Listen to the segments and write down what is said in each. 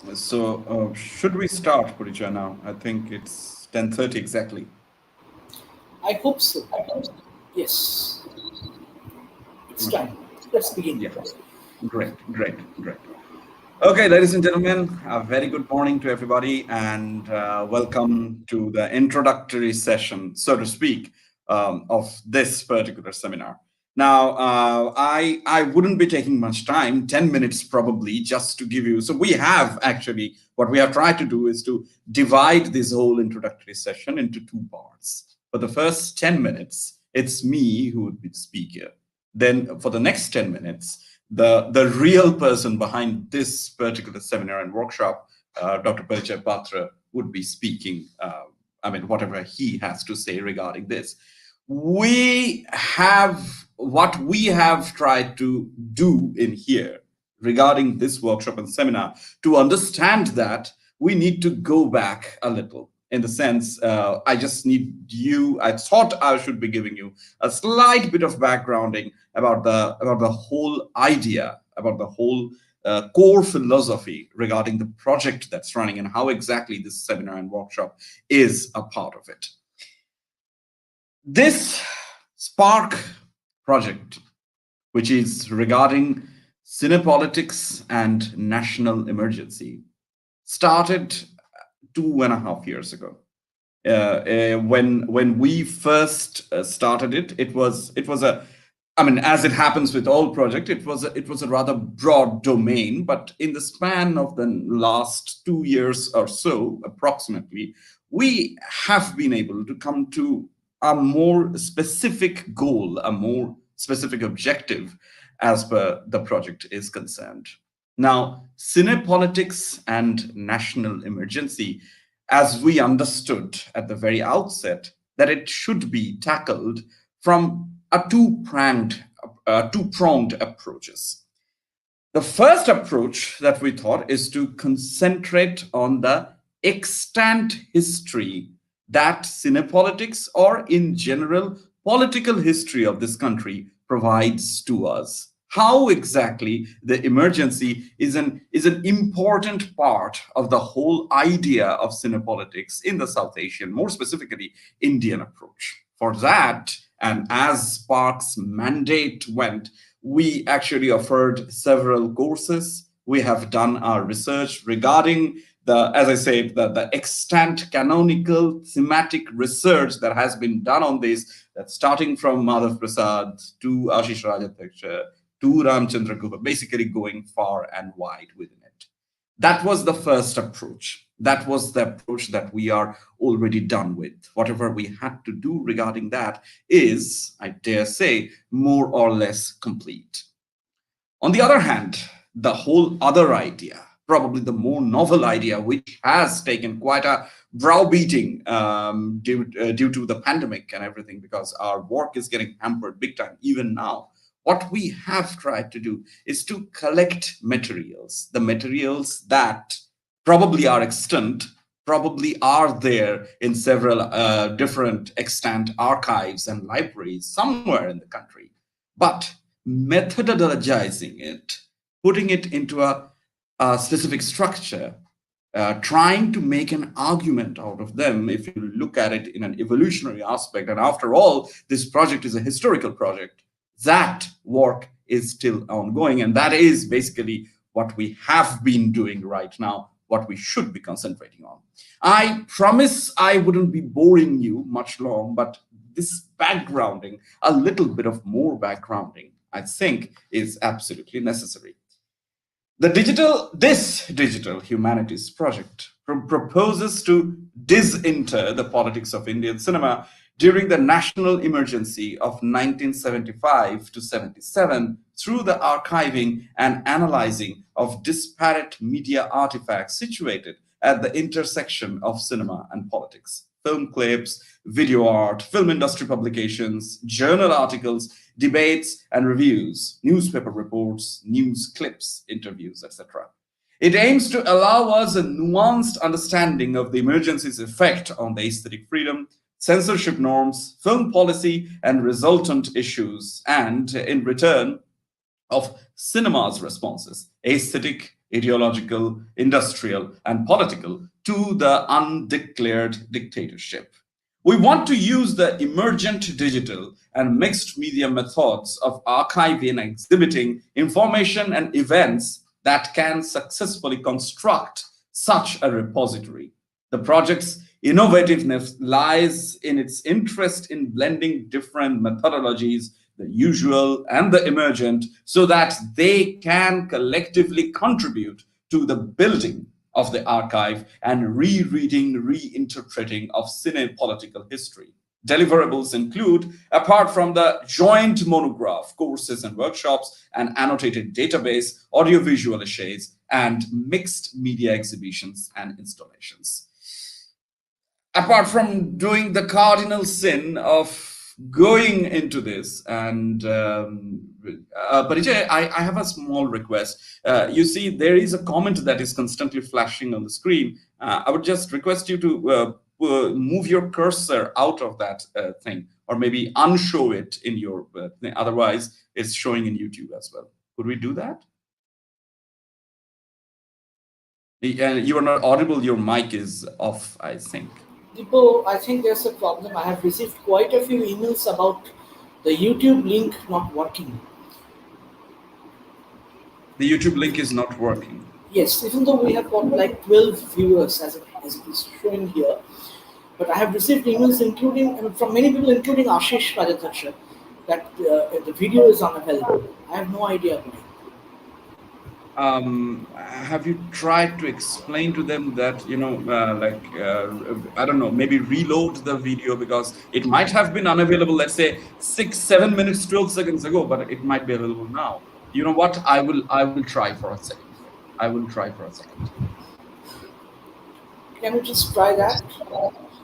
Should we start, Parichay, now? I think it's 10:30 exactly. I hope so. Yes, it's Okay. time. Let's begin. Yeah. Great, great, great. Okay, ladies and gentlemen, a very good morning to everybody, and welcome to the introductory session, so to speak, of this particular seminar. Now, I wouldn't be taking much time, 10 minutes probably, just to give you. So we have actually what we have tried to do is to divide this whole introductory session into two parts. For the first 10 minutes, it's me who would be the speaker. Then for the next 10 minutes, the real person behind this particular seminar and workshop, Dr. Parichay Patra, would be speaking. Whatever he has to say regarding this. What we have tried to do in here regarding this workshop and seminar. To understand that, we need to go back a little. In the sense, I thought I should be giving you a slight bit of backgrounding about the whole idea, about the whole core philosophy regarding the project that's running and how exactly this seminar and workshop is a part of it. This Spark project, which is regarding cinepolitics and national emergency, started 2.5 years ago. When we first started it, it was a, as it happens with all projects, it was a rather broad domain. But in the span of the last 2 years or so, approximately, we have been able to come to a more specific goal, a more specific objective as per the project is concerned. Now, cinepolitics and national emergency, as we understood at the very outset, that it should be tackled from a two-pronged approaches. The first approach that we thought is to concentrate on the extant history that cinepolitics, or in general political history of this country, provides to us. How exactly the emergency is an important part of the whole idea of cinepolitics in the South Asian, more specifically Indian approach. For that, and as Spark's mandate went, we actually offered several courses. We have done our research regarding as I said, the extant canonical thematic research that has been done on this, that starting from Madhav Prasad to Ashish Rajadhyaksha to Ramchandra Guha, basically going far and wide within it. That was the first approach. That was the approach that we are already done with. Whatever we had to do regarding that is, I dare say, more or less complete. On the other hand, the whole other idea, probably the more novel idea, which has taken quite a browbeating due to the pandemic and everything, because our work is getting hampered big time, even now. What we have tried to do is to collect materials, the materials that probably are extant, probably are there in several different extant archives and libraries somewhere in the country, but methodologizing it, putting it into a specific structure, trying to make an argument out of them, if you look at it in an evolutionary aspect. And after all, this project is a historical project. That work is still ongoing. And that is basically what we have been doing right now, what we should be concentrating on. I promise I wouldn't be boring you much long, but this backgrounding, a little bit of more backgrounding, I think is absolutely necessary. This digital humanities project proposes to disinter the politics of Indian cinema during the national emergency of 1975 to 77 through the archiving and analyzing of disparate media artifacts situated at the intersection of cinema and politics. Film clips, video art, film industry publications, journal articles, debates and reviews, newspaper reports, news clips, interviews, etc. It aims to allow us a nuanced understanding of the emergency's effect on the aesthetic freedom, censorship norms, film policy, and resultant issues, and in return of cinema's responses, aesthetic, ideological, industrial, and political, to the undeclared dictatorship. We want to use the emergent digital and mixed media methods of archiving and exhibiting information and events that can successfully construct such a repository. The project's innovativeness lies in its interest in blending different methodologies, the usual and the emergent, so that they can collectively contribute to the building of the archive and rereading, reinterpreting of cine-political history. Deliverables include, apart from the joint monograph, courses and workshops, an annotated database, audiovisual essays, and mixed media exhibitions and installations. Apart from doing the cardinal sin of going into this, and Parichay, I have a small request. You see, there is a comment that is constantly flashing on the screen. I would just request you to move your cursor out of that thing, or maybe unshow it in your thing. Otherwise, it's showing in YouTube as well. Could we do that? You are not audible. Your mic is off, I think. Dipo, I think there's a problem. I have received quite a few emails about the YouTube link not working. The YouTube link is not working. Yes, even though we have got like 12 viewers as it is showing here, but I have received emails from many people, including Ashish Rajadhaksha, that the video is unavailable. I have no idea why. Have you tried to explain to them that, I don't know, maybe reload the video, because it might have been unavailable, let's say 6, 7 minutes, 12 seconds ago, but it might be available now. You know what? I will try for a second. I will try for a second. Can you just try that?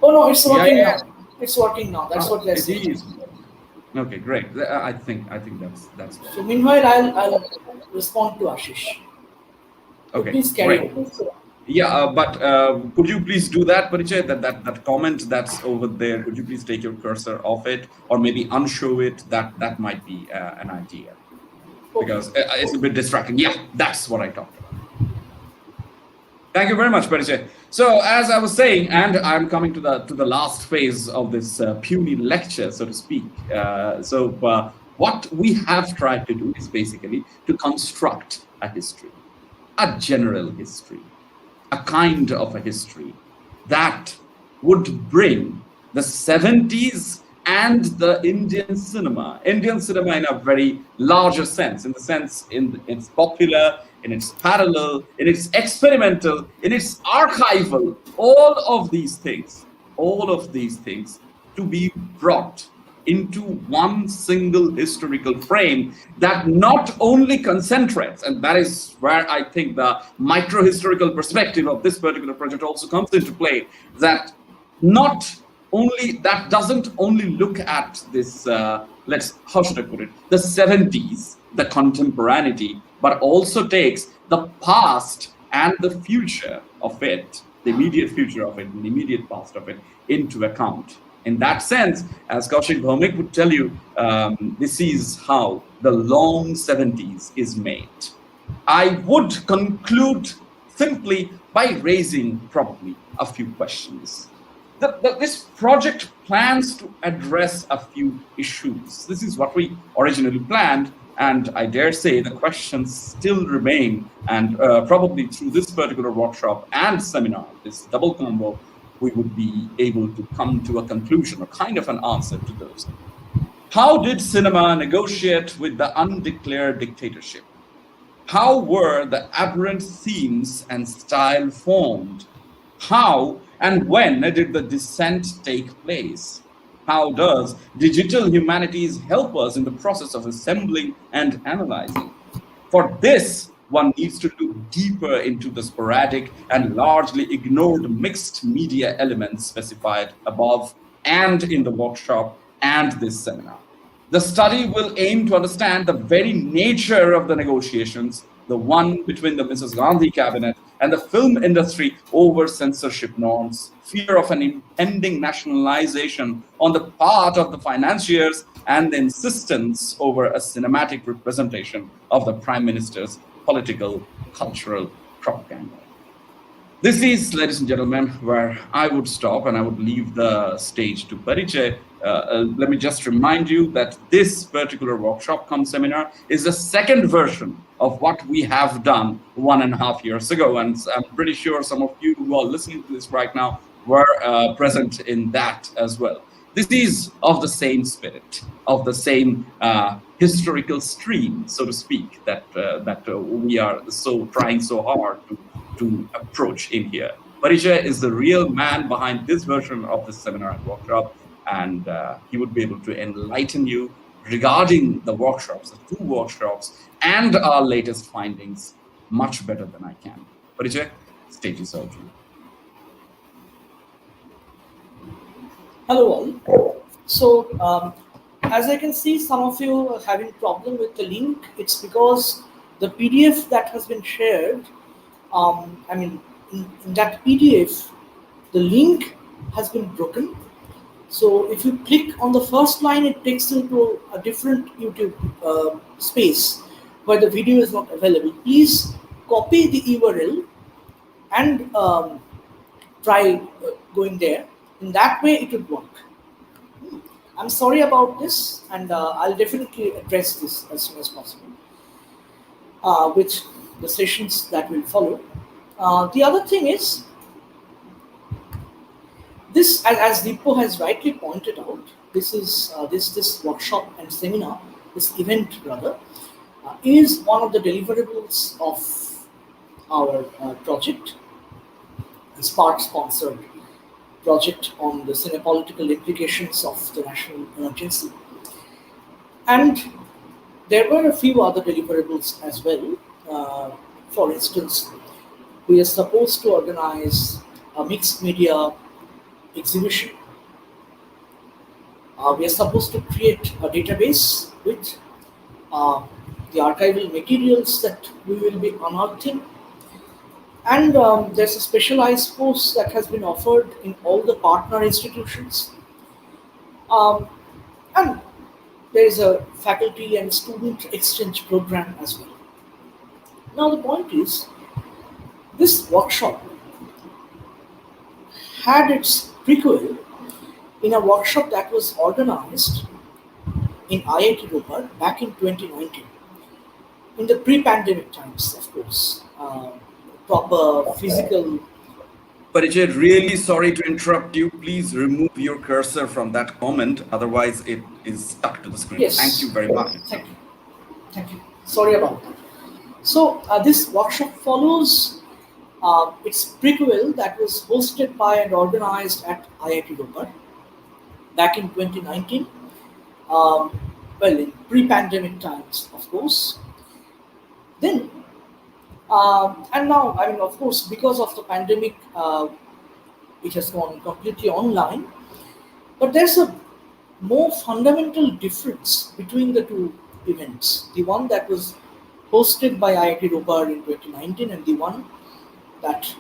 Oh no, it's working Yeah. now. It's working now. That's what they're saying. It is. Okay, great. I think that's So meanwhile, I'll respond to Ashish. okay. Please carry Great. on. Yeah, but could you please do that, Parichay? That comment that's over there. Could you please take your cursor off it, or maybe unshow it? That might be an idea, because it's a bit distracting. Yeah, that's what I talked about. Thank you very much, Parichay. So, as I was saying, and I'm coming to the last phase of this puny lecture, so to speak. What we have tried to do is basically to construct a history, a general history, a kind of a history that would bring the 70s and the Indian cinema in a very larger sense, in the sense in its popular, in its parallel, in its experimental, in its archival, all of these things to be brought into one single historical frame that not only concentrates, and that is where I think the micro-historical perspective of this particular project also comes into play, that doesn't only look at this, how should I put it, the 70s, the contemporaneity, but also takes the past and the future of it, the immediate future of it, and the immediate past of it into account. In that sense, as Kaushik Bhaumik would tell you, this is how the long 70s is made. I would conclude simply by raising probably a few questions. This project plans to address a few issues. This is what we originally planned, and I dare say the questions still remain, and probably through this particular workshop and seminar, this double combo, we would be able to come to a conclusion or kind of an answer to those. How did cinema negotiate with the undeclared dictatorship? How were the aberrant themes and style formed? How and when did the descent take place? How does digital humanities help us in the process of assembling and analyzing? For this, one needs to look deeper into the sporadic and largely ignored mixed media elements specified above and in the workshop and this seminar. The study will aim to understand the very nature of the negotiations, the one between the Mrs. Gandhi cabinet and the film industry over censorship norms, fear of an impending nationalization on the part of the financiers, and the insistence over a cinematic representation of the prime minister's political, cultural propaganda. This is, ladies and gentlemen, where I would stop and I would leave the stage to Parichay. Let me just remind you that this particular workshop cum seminar is the second version of what we have done 1.5 years ago. And I'm pretty sure some of you who are listening to this right now were present in that as well. This is of the same spirit, of the same historical stream, so to speak, that we are so trying so hard to approach in here. Parichay is the real man behind this version of the seminar and workshop, and he would be able to enlighten you regarding the workshops, the two workshops, and our latest findings much better than I can. Parichay, stage is over to you. Hello all. So as I can see, some of you are having problem with the link. It's because the PDF that has been shared, in that PDF, the link has been broken. So if you click on the first line, it takes you to a different YouTube space where the video is not available. Please copy the URL and try going there. In that way, it would work. I'm sorry about this, and I'll definitely address this as soon as possible with the sessions that will follow. The other thing is, this, as Deepo has rightly pointed out, this is this workshop and seminar, this event rather, is one of the deliverables of our project, a SPARC-sponsored project on the cinepolitical implications of the national emergency. And there were a few other deliverables as well. For instance, we are supposed to organize a mixed media exhibition. We are supposed to create a database with the archival materials that we will be unearthing. And there's a specialized course that has been offered in all the partner institutions. And there is a faculty and student exchange program as well. Now the point is, this workshop had its prequel in a workshop that was organized in IIT Ropar back in 2019, in the pre-pandemic times, of course. Proper physical. Parichay, really sorry to interrupt you. Please remove your cursor from that comment, otherwise it is stuck to the screen. Yes. Thank you very much. Thank you. Thank you. Sorry about that. So this workshop follows its prequel that was hosted by and organized at IIT Ropar back in 2019. Well, in pre-pandemic times, of course. Then. And now, of course, because of the pandemic, it has gone completely online. But there's a more fundamental difference between the two events. The one that was hosted by IIT Ropar in 2019 and the one that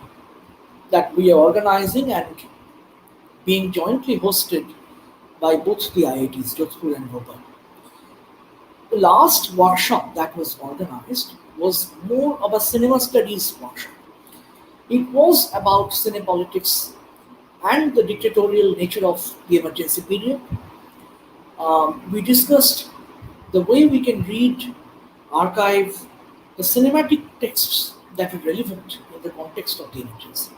we are organizing and being jointly hosted by both the IITs, Jodhpur and Ropar. The last workshop that was organized was more of a cinema studies workshop. It was about cinepolitics and the dictatorial nature of the emergency period. We discussed the way we can read, archive the cinematic texts that are relevant in the context of the emergency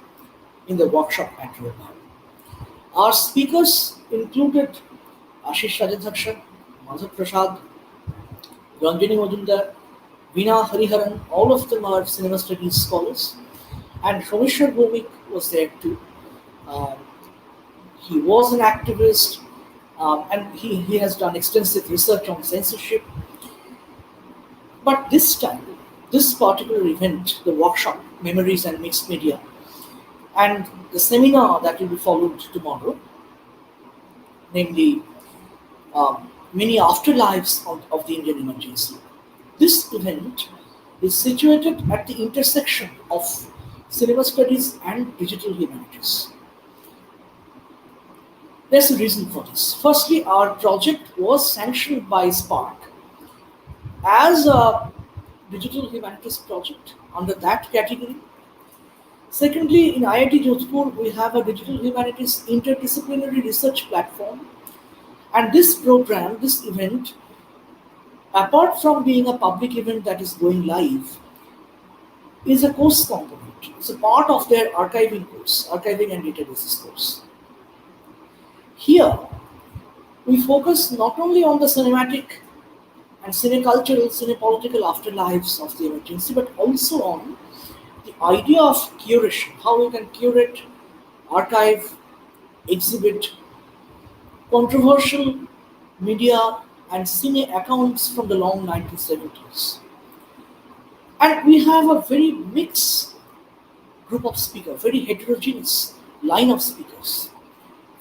in the workshop at Ropar. Our speakers included Ashish Rajadhaksha, Madhav Prasad, Ranjani Majumdar, Veena Hariharan, all of them are cinema studies scholars, and Shomeshwar Bhomik was there too. He was an activist, and he has done extensive research on censorship. But this time, this particular event, the workshop, Memories and Mixed Media, and the seminar that will be followed tomorrow, namely Many Afterlives of the Indian Emergency. This event is situated at the intersection of cinema studies and digital humanities. There's a reason for this. Firstly, our project was sanctioned by SPARC as a digital humanities project under that category. Secondly, in IIT Jodhpur, we have a digital humanities interdisciplinary research platform. And this program, this event, apart from being a public event that is going live, is a course component. It's a part of their archiving course, archiving and databases course. Here, we focus not only on the cinematic and cinecultural, cinepolitical afterlives of the emergency, but also on the idea of curation, how we can curate, archive, exhibit controversial media and cine accounts from the long 1970s. And we have a very mixed group of speakers, very heterogeneous line of speakers.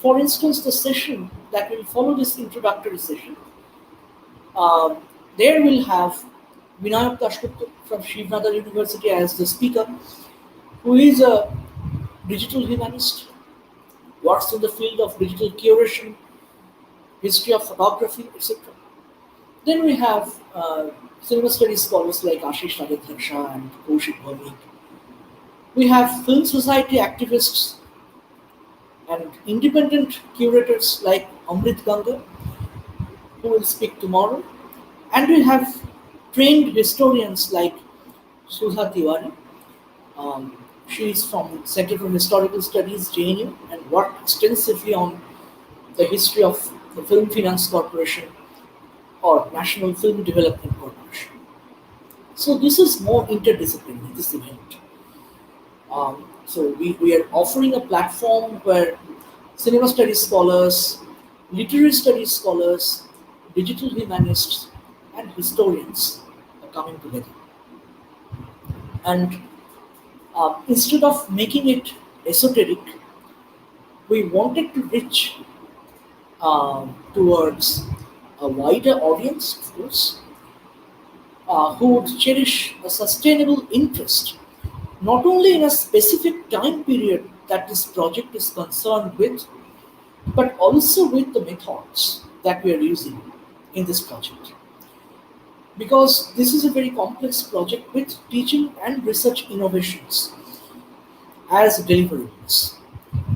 For instance, the session that will follow this introductory session, uh, there we'll have Vinayak Dashgupta from Shivnadar University as the speaker, who is a digital humanist, works in the field of digital curation, history of photography, etc. Then we have cinema studies scholars like Ashish Radhaksha and Kaushik Bhaumik. We have film society activists and independent curators like Amrit Ganga, who will speak tomorrow. And we have trained historians like Sudha Tiwari. She is from Center for Historical Studies, JNU, and worked extensively on the history of the Film Finance Corporation or National Film Development Corporation. So this is more interdisciplinary, this event. So we are offering a platform where cinema studies scholars, literary studies scholars, digital humanists, and historians are coming together. And instead of making it esoteric, we wanted to reach towards a wider audience, of course, who would cherish a sustainable interest not only in a specific time period that this project is concerned with, but also with the methods that we are using in this project. Because this is a very complex project with teaching and research innovations as deliverables.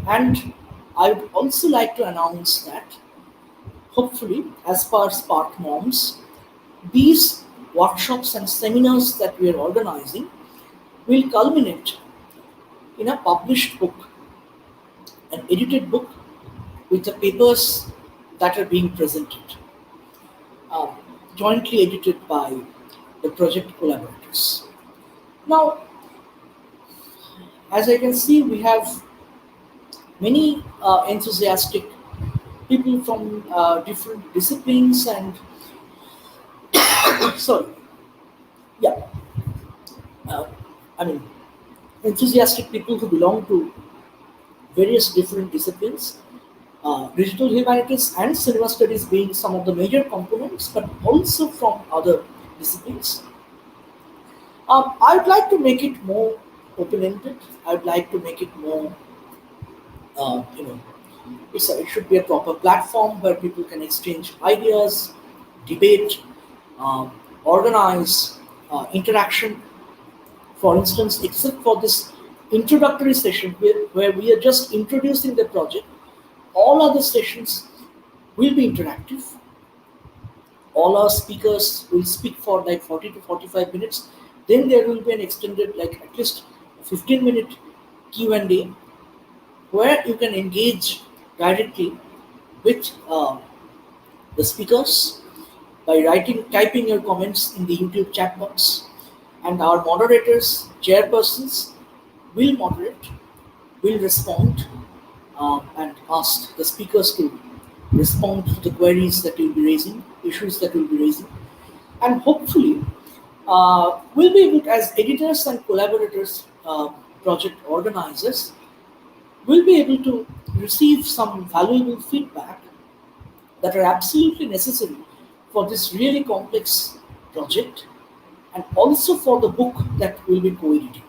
And I would also like to announce that hopefully, as per Spark norms, these workshops and seminars that we are organizing will culminate in a published book, an edited book with the papers that are being presented, uh, jointly edited by the project collaborators. Now, as I can see, we have many enthusiastic people from different disciplines and sorry, yeah, uh, I mean enthusiastic people who belong to various different disciplines, digital humanities and cinema studies being some of the major components, but also from other disciplines. I'd like to make it more open-ended. I'd like to make it more, you know, it should be a proper platform where people can exchange ideas, debate, organize interaction. For instance, except for this introductory session where we are just introducing the project, all other sessions will be interactive. All our speakers will speak for like 40 to 45 minutes. Then there will be an extended, like at least 15-minute Q&A where you can engage directly with the speakers by typing your comments in the YouTube chat box. And our moderators, chairpersons, will moderate, will respond, and ask the speakers to respond to the queries that you'll be raising, issues that you'll be raising. And hopefully, we'll be able, as editors and collaborators, project organizers, we'll be able to receive some valuable feedback that are absolutely necessary for this really complex project and also for the book that we'll be co-editing.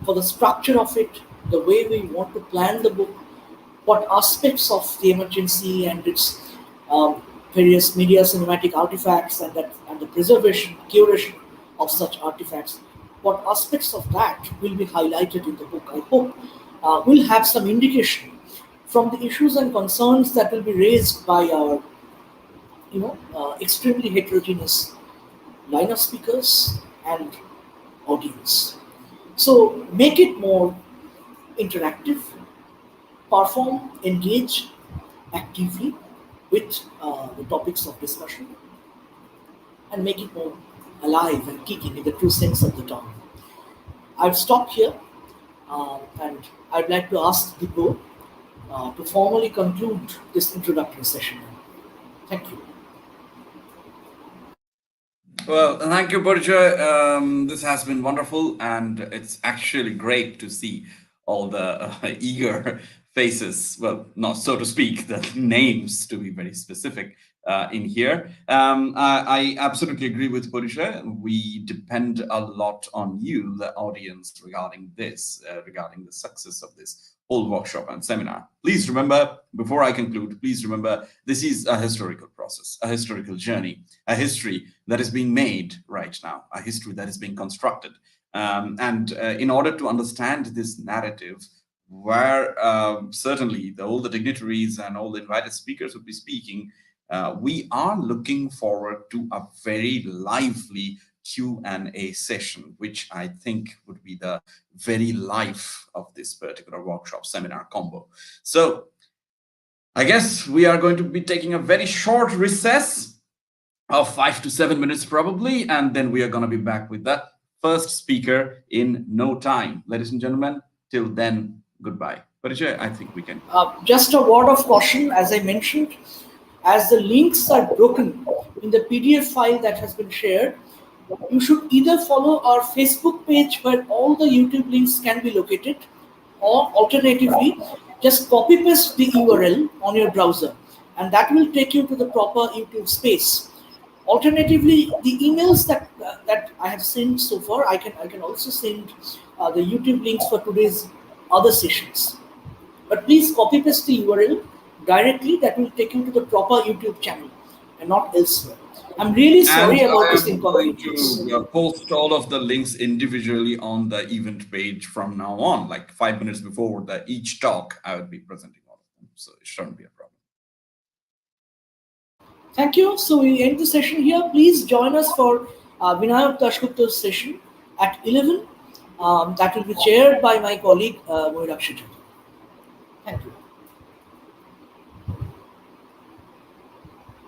For the structure of it, the way we want to plan the book, what aspects of the emergency and its various media cinematic artifacts and the preservation, curation of such artifacts. What aspects of that will be highlighted in the book? I hope we'll have some indication from the issues and concerns that will be raised by our extremely heterogeneous line of speakers and audience. So make it more interactive, perform, engage actively with the topics of discussion, and make it more alive and kicking in the true sense of the term. I've stopped here, and I'd like to ask Dibro to formally conclude this introductory session. Thank you. Well, thank you, Parichay. This has been wonderful, and it's actually great to see all the eager faces. Well, not so to speak, the names to be very specific in here. I absolutely agree with Parichay. We depend a lot on you, the audience, regarding this, regarding the success of this whole workshop and seminar. Please remember, before I conclude, please remember this is a historical process, a historical journey, a history that is being made right now, a history that is being constructed. And in order to understand this narrative, where certainly all the dignitaries and all the invited speakers would be speaking, we are looking forward to a very lively Q&A session, which I think would be the very life of this particular workshop seminar combo. So I guess we are going to be taking a very short recess of 5 to 7 minutes probably, and then we are going to be back with the first speaker in no time. Ladies and gentlemen, till then, goodbye. Parichay, I think we can. Just a word of caution, as I mentioned, as the links are broken in the PDF file that has been shared, you should either follow our Facebook page where all the YouTube links can be located, or alternatively, just copy paste the URL on your browser, and that will take you to the proper YouTube space. Alternatively, the emails that I have sent so far, I can also send the YouTube links for today's other sessions. But please copy paste the URL directly. That will take you to the proper YouTube channel and not elsewhere. I'm really sorry about this inconvenience. I'm going to post all of the links individually on the event page from now on, like 5 minutes before each talk, I will be presenting all of them. So it shouldn't be a problem. Thank you. So we end the session here. Please join us for Vinayak Dashgupta's session at 11. That will be chaired by my colleague Mohirakshi. Thank you.